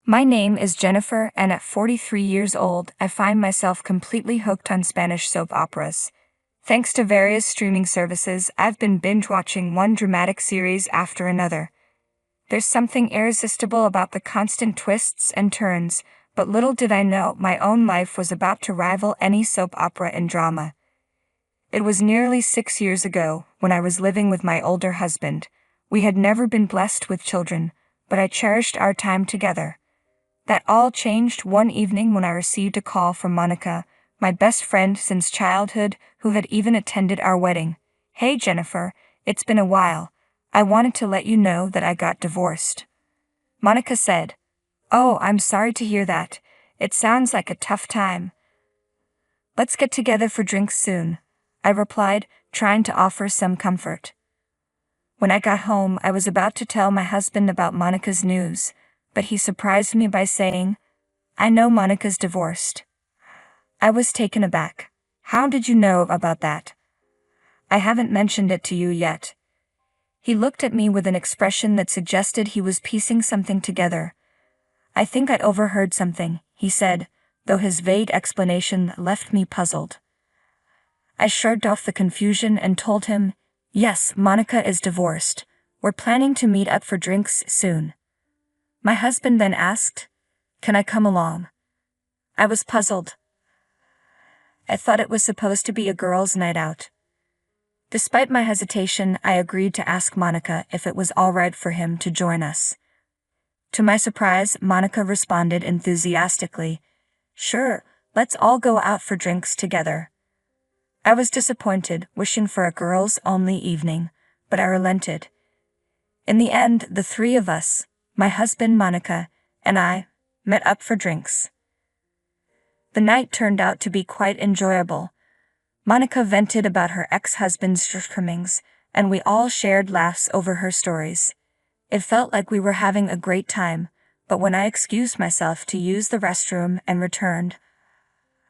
My name is Jennifer, and at 43 years old, I find myself completely hooked on Spanish soap operas. Thanks to various streaming services, I've been binge-watching one dramatic series after another. There's something irresistible about the constant twists and turns, but little did I know my own life was about to rival any soap opera in drama. It was nearly 6 years ago, when I was living with my older husband. We had never been blessed with children, but I cherished our time together. That all changed one evening when I received a call from Monica, my best friend since childhood, who had even attended our wedding. "Hey Jennifer, it's been a while. I wanted to let you know that I got divorced," Monica said. "Oh, I'm sorry to hear that. It sounds like a tough time. Let's get together for drinks soon," I replied, trying to offer some comfort. When I got home, I was about to tell my husband about Monica's news, but he surprised me by saying, "I know Monica's divorced." I was taken aback. "How did you know about that?" "I haven't mentioned it to you yet." He looked at me with an expression that suggested he was piecing something together. "I think I overheard something," he said, though his vague explanation left me puzzled. I shrugged off the confusion and told him, "Yes, Monica is divorced. We're planning to meet up for drinks soon." My husband then asked, "Can I come along?" I was puzzled. I thought it was supposed to be a girls' night out. Despite my hesitation, I agreed to ask Monica if it was all right for him to join us. To my surprise, Monica responded enthusiastically, "Sure, let's all go out for drinks together." I was disappointed, wishing for a girls-only evening, but I relented. In the end, the three of us, my husband Monica, and I, met up for drinks. The night turned out to be quite enjoyable. Monica vented about her ex-husband's shortcomings, and we all shared laughs over her stories. It felt like we were having a great time, but when I excused myself to use the restroom and returned,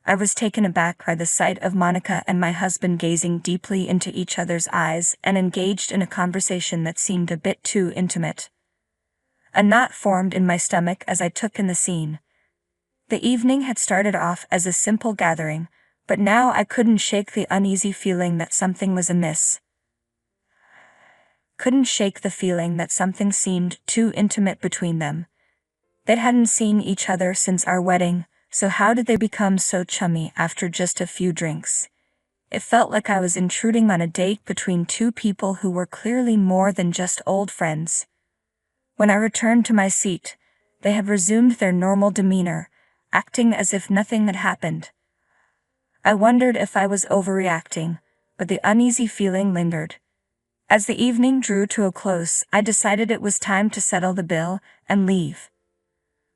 I was taken aback by the sight of Monica and my husband gazing deeply into each other's eyes and engaged in a conversation that seemed a bit too intimate. A knot formed in my stomach as I took in the scene. The evening had started off as a simple gathering, but now I couldn't shake the uneasy feeling that something was amiss. Couldn't shake the feeling that something seemed too intimate between them. They hadn't seen each other since our wedding, so how did they become so chummy after just a few drinks? It felt like I was intruding on a date between two people who were clearly more than just old friends. When I returned to my seat, they had resumed their normal demeanor, acting as if nothing had happened. I wondered if I was overreacting, but the uneasy feeling lingered. As the evening drew to a close, I decided it was time to settle the bill and leave.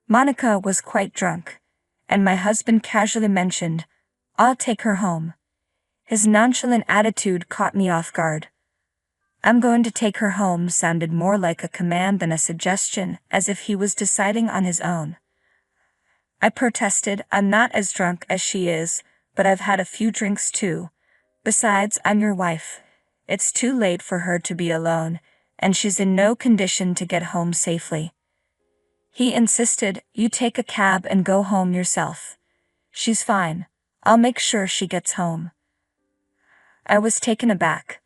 Monica was quite drunk, and my husband casually mentioned, "I'll take her home." His nonchalant attitude caught me off guard. "I'm going to take her home" sounded more like a command than a suggestion, as if he was deciding on his own. I protested, "I'm not as drunk as she is, but I've had a few drinks too. Besides, I'm your wife. It's too late for her to be alone, and she's in no condition to get home safely." He insisted, "You take a cab and go home yourself. She's fine. I'll make sure she gets home." I was taken aback.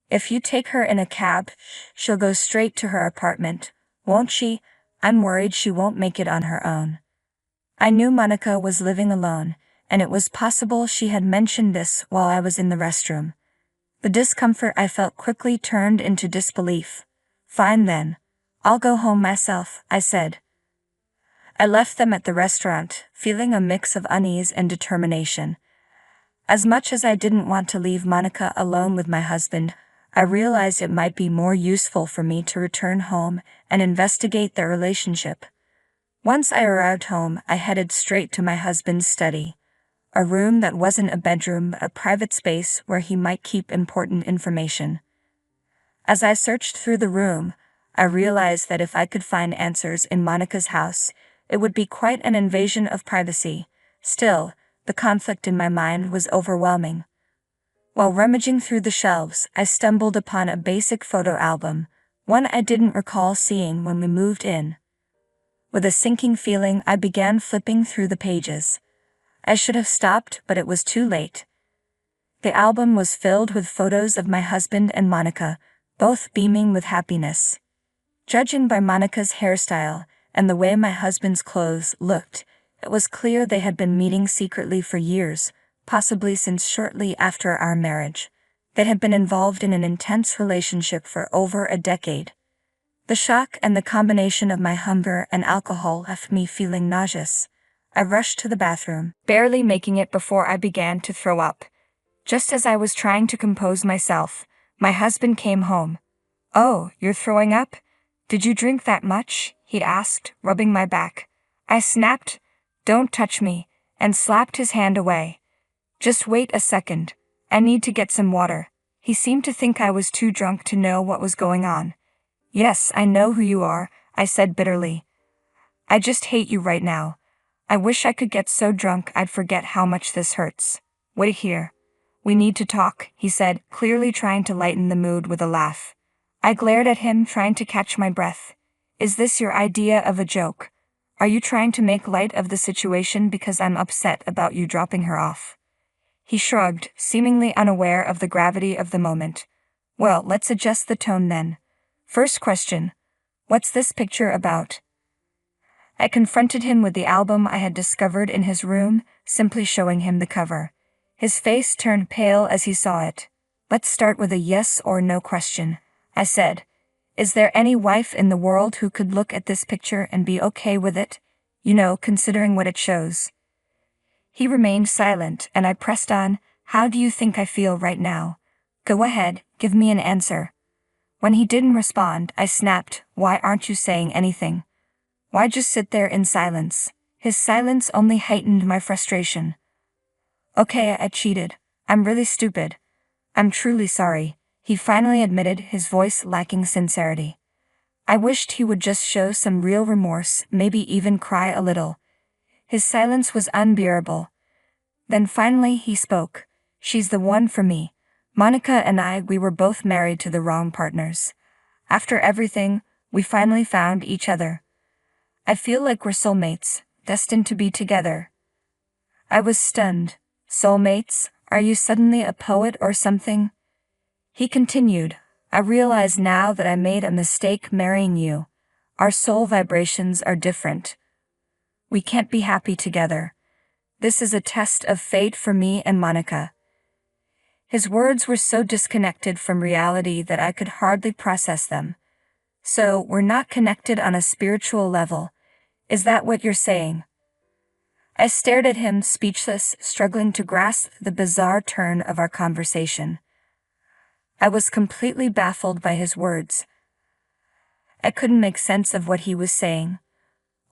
"If you take her in a cab, she'll go straight to her apartment, won't she? I'm worried she won't make it on her own." I knew Monica was living alone, and it was possible she had mentioned this while I was in the restroom. The discomfort I felt quickly turned into disbelief. "Fine then. I'll go home myself," I said. I left them at the restaurant, feeling a mix of unease and determination. As much as I didn't want to leave Monica alone with my husband, I realized it might be more useful for me to return home and investigate their relationship. Once I arrived home, I headed straight to my husband's study. A room that wasn't a bedroom, a private space where he might keep important information. As I searched through the room, I realized that if I could find answers in Monica's house, it would be quite an invasion of privacy. Still, the conflict in my mind was overwhelming. While rummaging through the shelves, I stumbled upon a basic photo album, one I didn't recall seeing when we moved in. With a sinking feeling, I began flipping through the pages. I should have stopped, but it was too late. The album was filled with photos of my husband and Monica, both beaming with happiness. Judging by Monica's hairstyle and the way my husband's clothes looked, it was clear they had been meeting secretly for years, possibly since shortly after our marriage. They had been involved in an intense relationship for over a decade. The shock and the combination of my hunger and alcohol left me feeling nauseous. I rushed to the bathroom, barely making it before I began to throw up. Just as I was trying to compose myself, my husband came home. "Oh, you're throwing up? Did you drink that much?" he asked, rubbing my back. I snapped, "Don't touch me," and slapped his hand away. "Just wait a second. I need to get some water." He seemed to think I was too drunk to know what was going on. "Yes, I know who you are," I said bitterly. "I just hate you right now. I wish I could get so drunk I'd forget how much this hurts." "Wait here. We need to talk," he said, clearly trying to lighten the mood with a laugh. I glared at him, trying to catch my breath. "Is this your idea of a joke? Are you trying to make light of the situation because I'm upset about you dropping her off?" He shrugged, seemingly unaware of the gravity of the moment. "Well, let's adjust the tone then. First question. What's this picture about?" I confronted him with the album I had discovered in his room, simply showing him the cover. His face turned pale as he saw it. "Let's start with a yes or no question," I said. "Is there any wife in the world who could look at this picture and be okay with it? You know, considering what it shows." He remained silent, and I pressed on. "How do you think I feel right now? Go ahead, give me an answer." When he didn't respond, I snapped, "Why aren't you saying anything? Why just sit there in silence?" His silence only heightened my frustration. "Okay, I cheated. I'm really stupid. I'm truly sorry," he finally admitted, his voice lacking sincerity. I wished he would just show some real remorse, maybe even cry a little. His silence was unbearable. Then finally he spoke. "She's the one for me. Monica and we were both married to the wrong partners. After everything, we finally found each other. I feel like we're soulmates, destined to be together." I was stunned. "Soulmates? Are you suddenly a poet or something?" He continued. "I realize now that I made a mistake marrying you. Our soul vibrations are different. We can't be happy together. This is a test of fate for me and Monica." His words were so disconnected from reality that I could hardly process them. "So, we're not connected on a spiritual level. Is that what you're saying?" I stared at him, speechless, struggling to grasp the bizarre turn of our conversation. I was completely baffled by his words. I couldn't make sense of what he was saying.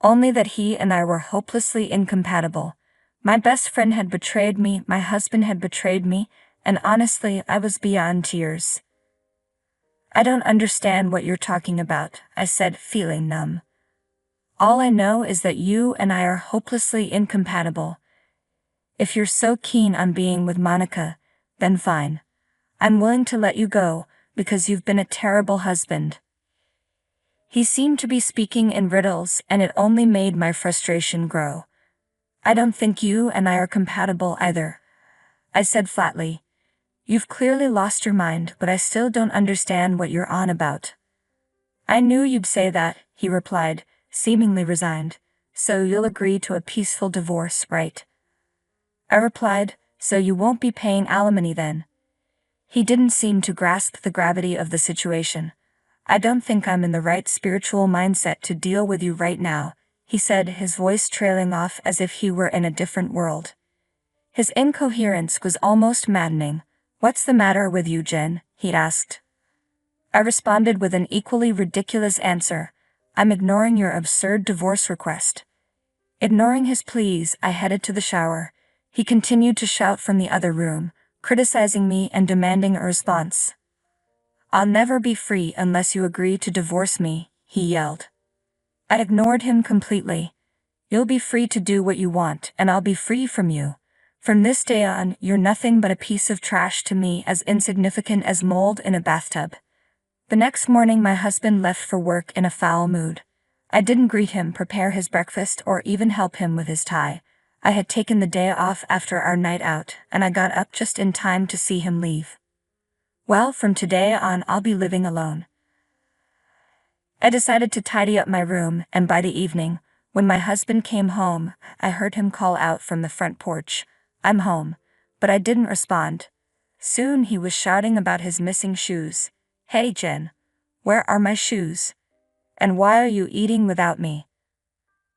Only that he and I were hopelessly incompatible. My best friend had betrayed me, my husband had betrayed me, and honestly, I was beyond tears. "I don't understand what you're talking about," I said, feeling numb. "All I know is that you and I are hopelessly incompatible. If you're so keen on being with Monica, then fine. I'm willing to let you go, because you've been a terrible husband." He seemed to be speaking in riddles, and it only made my frustration grow. "I don't think you and I are compatible either," I said flatly. "You've clearly lost your mind, but I still don't understand what you're on about." "I knew you'd say that," he replied, seemingly resigned. "So you'll agree to a peaceful divorce, right?" I replied, "So you won't be paying alimony then?" He didn't seem to grasp the gravity of the situation. "I don't think I'm in the right spiritual mindset to deal with you right now," he said, his voice trailing off as if he were in a different world. His incoherence was almost maddening. "What's the matter with you, Jen?" he asked. I responded with an equally ridiculous answer. "I'm ignoring your absurd divorce request." Ignoring his pleas, I headed to the shower. He continued to shout from the other room, criticizing me and demanding a response. "I'll never be free unless you agree to divorce me," he yelled. I ignored him completely. "You'll be free to do what you want, and I'll be free from you. From this day on, you're nothing but a piece of trash to me, as insignificant as mold in a bathtub." The next morning my husband left for work in a foul mood. I didn't greet him, prepare his breakfast, or even help him with his tie. I had taken the day off after our night out, and I got up just in time to see him leave. Well, from today on I'll be living alone. I decided to tidy up my room, and by the evening, when my husband came home, I heard him call out from the front porch, "I'm home," but I didn't respond. Soon he was shouting about his missing shoes. "Hey Jen, where are my shoes? And why are you eating without me?"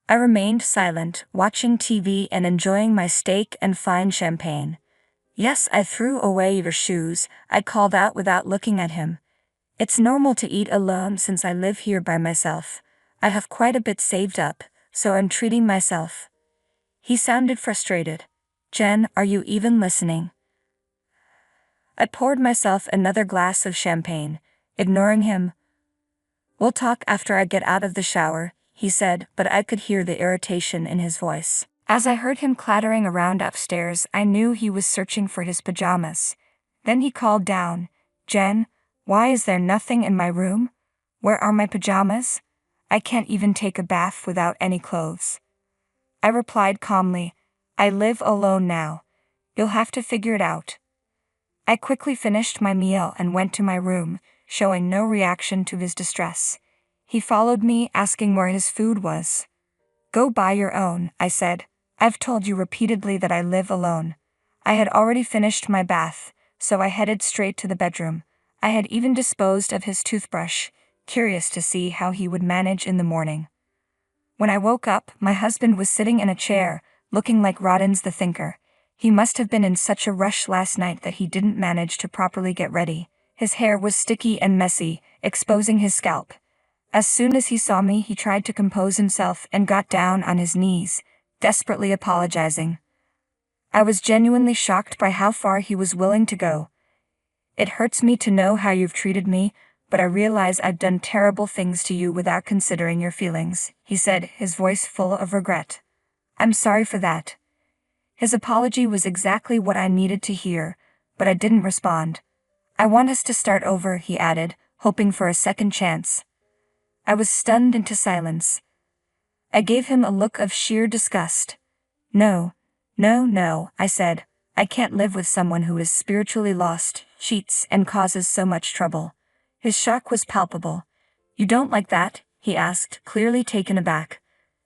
I remained silent, watching TV and enjoying my steak and fine champagne. "Yes, I threw away your shoes," I called out without looking at him. "It's normal to eat alone since I live here by myself. I have quite a bit saved up, so I'm treating myself." He sounded frustrated. "Jen, are you even listening?" I poured myself another glass of champagne, ignoring him. "We'll talk after I get out of the shower," he said, but I could hear the irritation in his voice. As I heard him clattering around upstairs, I knew he was searching for his pajamas. Then he called down, "Jen, why is there nothing in my room? Where are my pajamas? I can't even take a bath without any clothes." I replied calmly, "I live alone now. You'll have to figure it out." I quickly finished my meal and went to my room, showing no reaction to his distress. He followed me, asking where his food was. "Go buy your own," I said. "I've told you repeatedly that I live alone." I had already finished my bath, so I headed straight to the bedroom. I had even disposed of his toothbrush, curious to see how he would manage in the morning. When I woke up, my husband was sitting in a chair, looking like Roddins the Thinker. He must have been in such a rush last night that he didn't manage to properly get ready. His hair was sticky and messy, exposing his scalp. As soon as he saw me, he tried to compose himself and got down on his knees, desperately apologizing. I was genuinely shocked by how far he was willing to go. "It hurts me to know how you've treated me, but I realize I've done terrible things to you without considering your feelings," he said, his voice full of regret. "I'm sorry for that." His apology was exactly what I needed to hear, but I didn't respond. "I want us to start over," he added, hoping for a second chance. I was stunned into silence. I gave him a look of sheer disgust. No, I said. "I can't live with someone who is spiritually lost, cheats, and causes so much trouble." His shock was palpable. "You don't like that?" he asked, clearly taken aback.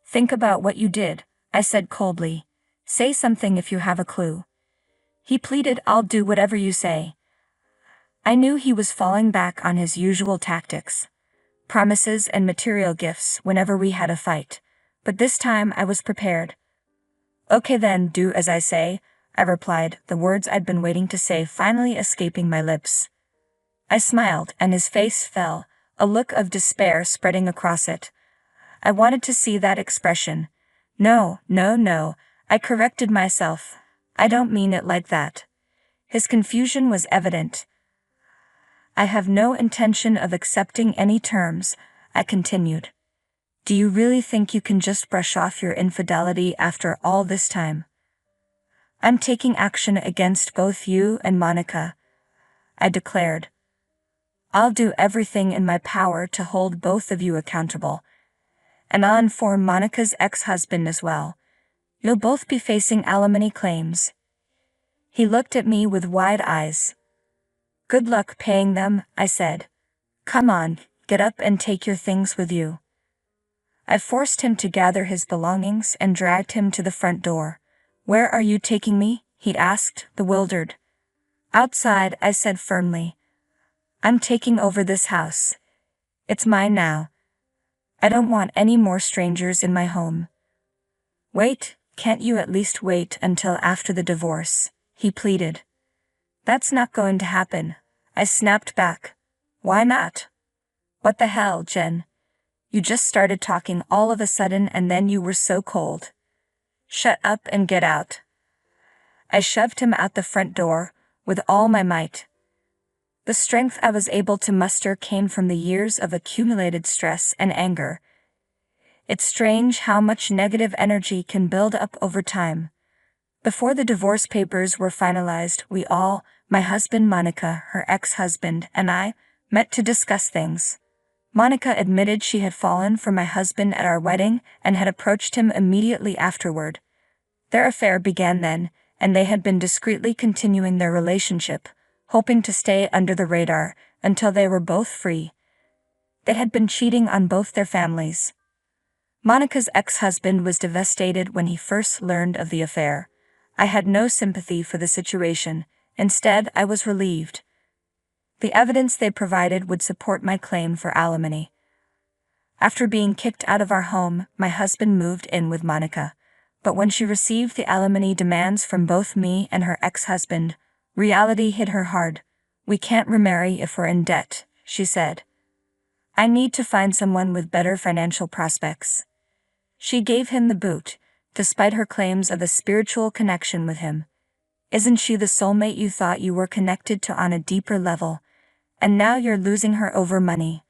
"Think about what you did," I said coldly. "Say something if you have a clue." He pleaded, "I'll do whatever you say." I knew he was falling back on his usual tactics. Promises and material gifts whenever we had a fight. But this time I was prepared. "Okay then, do as I say," I replied, the words I'd been waiting to say finally escaping my lips. I smiled, and his face fell, a look of despair spreading across it. I wanted to see that expression. No, I corrected myself. "I don't mean it like that." His confusion was evident. "I have no intention of accepting any terms," I continued. "Do you really think you can just brush off your infidelity after all this time?" "I'm taking action against both you and Monica," I declared. "I'll do everything in my power to hold both of you accountable. And I'll inform Monica's ex-husband as well. You'll both be facing alimony claims." He looked at me with wide eyes. "Good luck paying them," I said. "Come on, get up and take your things with you." I forced him to gather his belongings and dragged him to the front door. "Where are you taking me?" he asked, bewildered. "Outside," I said firmly. "I'm taking over this house. It's mine now. I don't want any more strangers in my home." "Wait, can't you at least wait until after the divorce?" he pleaded. "That's not going to happen," I snapped back. "Why not?" "What the hell, Jen? You just started talking all of a sudden and then you were so cold. Shut up and get out." I shoved him out the front door, with all my might. The strength I was able to muster came from the years of accumulated stress and anger. It's strange how much negative energy can build up over time. Before the divorce papers were finalized, we all, my husband Monica, her ex-husband, and I, met to discuss things. Monica admitted she had fallen for my husband at our wedding and had approached him immediately afterward. Their affair began then, and they had been discreetly continuing their relationship, hoping to stay under the radar until they were both free. They had been cheating on both their families. Monica's ex-husband was devastated when he first learned of the affair. I had no sympathy for the situation. Instead, I was relieved. The evidence they provided would support my claim for alimony. After being kicked out of our home, my husband moved in with Monica. But when she received the alimony demands from both me and her ex-husband, reality hit her hard. "We can't remarry if we're in debt," she said. "I need to find someone with better financial prospects." She gave him the boot, despite her claims of a spiritual connection with him. "Isn't she the soulmate you thought you were connected to on a deeper level? And now you're losing her over money."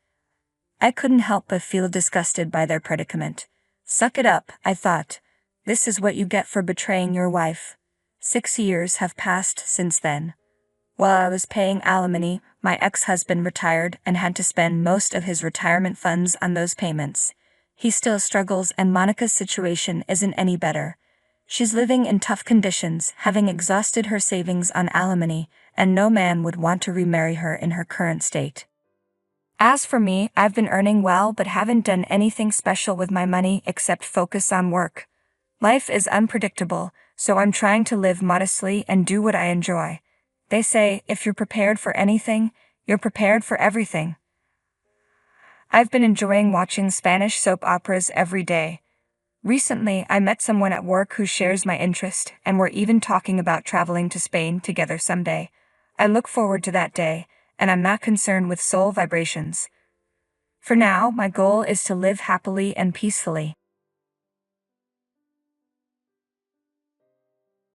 I couldn't help but feel disgusted by their predicament. Suck it up, I thought. This is what you get for betraying your wife. 6 years have passed since then. While I was paying alimony, my ex-husband retired and had to spend most of his retirement funds on those payments. He still struggles, and Monica's situation isn't any better. She's living in tough conditions, having exhausted her savings on alimony, and no man would want to remarry her in her current state. As for me, I've been earning well but haven't done anything special with my money except focus on work. Life is unpredictable, so I'm trying to live modestly and do what I enjoy. They say, if you're prepared for anything, you're prepared for everything. I've been enjoying watching Spanish soap operas every day. Recently, I met someone at work who shares my interest, and we're even talking about traveling to Spain together someday. I look forward to that day, and I'm not concerned with soul vibrations. For now, my goal is to live happily and peacefully.